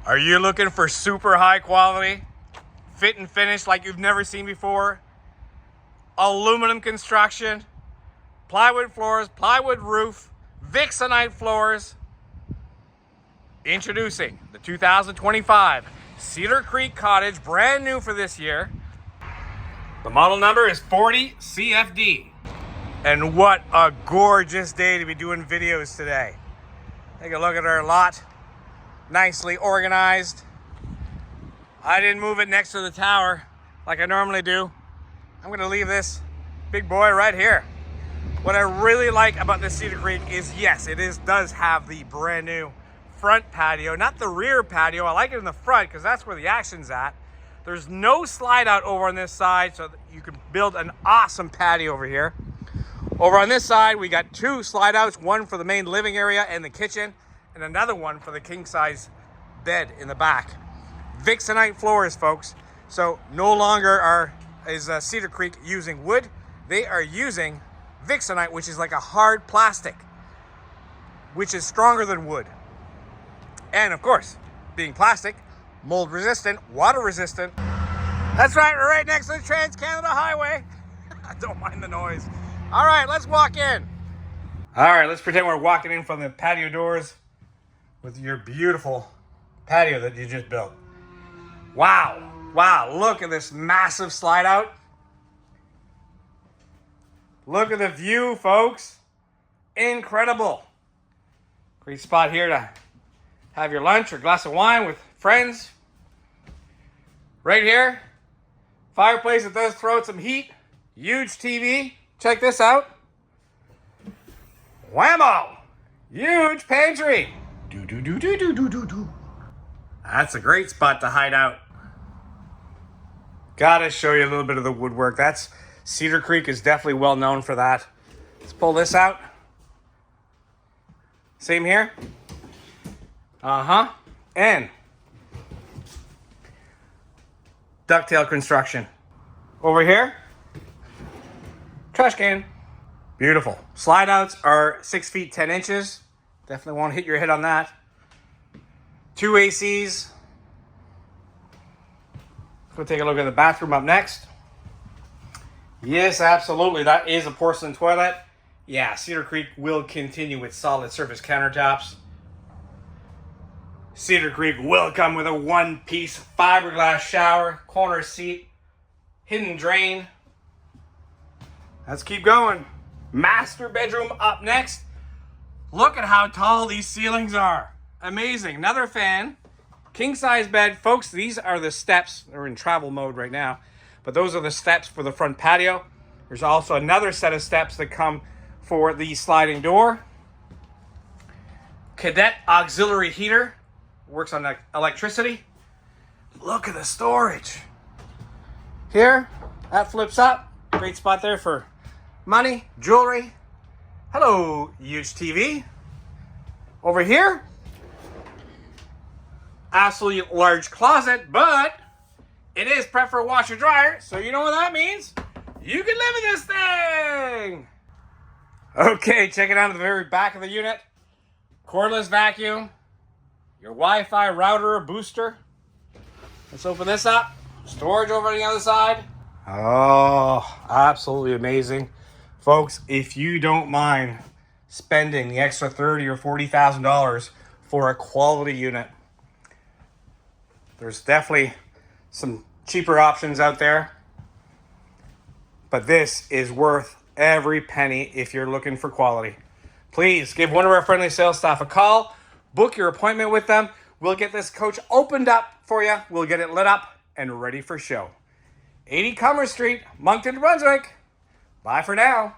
Are you looking for super high quality, fit and finish like you've never seen before? Aluminum construction, plywood floors, plywood roof, Vixenite floors. Introducing the 2025 Cedar Creek Cottage, brand new for this year. The model number is 40 CFD. And what a gorgeous day to be doing videos today. Take a look at our lot. Nicely organized. I didn't move it next to the tower like I normally do. I'm gonna leave this big boy right here. What I really like about this Cedar Creek is, yes, it does have the brand new front patio, not the rear patio. I like it in the front because that's where the action's at. There's no slide out over on this side, so that you can build an awesome patio over here. Over on this side, we got two slide outs, one for the main living area and the kitchen, and another one for the king size bed in the back. Vixenite floors, folks. So no longer is Cedar Creek using wood. They are using Vixenite, which is like a hard plastic, which is stronger than wood. And of course, being plastic, mold resistant, water resistant. That's right, we're right next to the Trans-Canada Highway. I don't mind the noise. All right, let's walk in. All right, let's pretend we're walking in from the patio doors with your beautiful patio that you just built. Wow, wow, look at this massive slide out. Look at the view, folks. Incredible. Great spot here to have your lunch or glass of wine with friends. Right here, fireplace that does throw out some heat. Huge TV. Check this out. Whammo! Huge pantry. Do. That's a great spot to hide out. Gotta show you a little bit of the woodwork. Cedar Creek is definitely well known for that. Let's pull this out. Same here. And ducktail construction. Over here, trash can. Beautiful. Slide outs are 6 feet 10 inches. Definitely won't hit your head on that. 2 ACs. Let's go take a look at the bathroom up next. Yes, absolutely. That is a porcelain toilet. Yeah, Cedar Creek will continue with solid surface countertops. Cedar Creek will come with a one-piece fiberglass shower, corner seat, hidden drain. Let's keep going. Master bedroom up next. Look at how tall these ceilings are. Amazing. Another fan. King size bed. Folks, these are the steps. They're in travel mode right now. But those are the steps for the front patio. There's also another set of steps that come for the sliding door. Cadet auxiliary heater. Works on electricity. Look at the storage. Here, that flips up. Great spot there for money, jewelry. Hello, huge TV. Over here, absolutely large closet, but it is prep for a washer dryer, so you know what that means? You can live in this thing. Okay, check it out at the very back of the unit. Cordless vacuum, your Wi-Fi router or booster. Let's open this up. Storage over on the other side. Oh, absolutely amazing. Folks, if you don't mind spending the extra $30,000 or $40,000 for a quality unit, there's definitely some cheaper options out there. But this is worth every penny if you're looking for quality. Please give one of our friendly sales staff a call. Book your appointment with them. We'll get this coach opened up for you. We'll get it lit up and ready for show. 80 Commerce Street, Moncton, New Brunswick. Bye for now.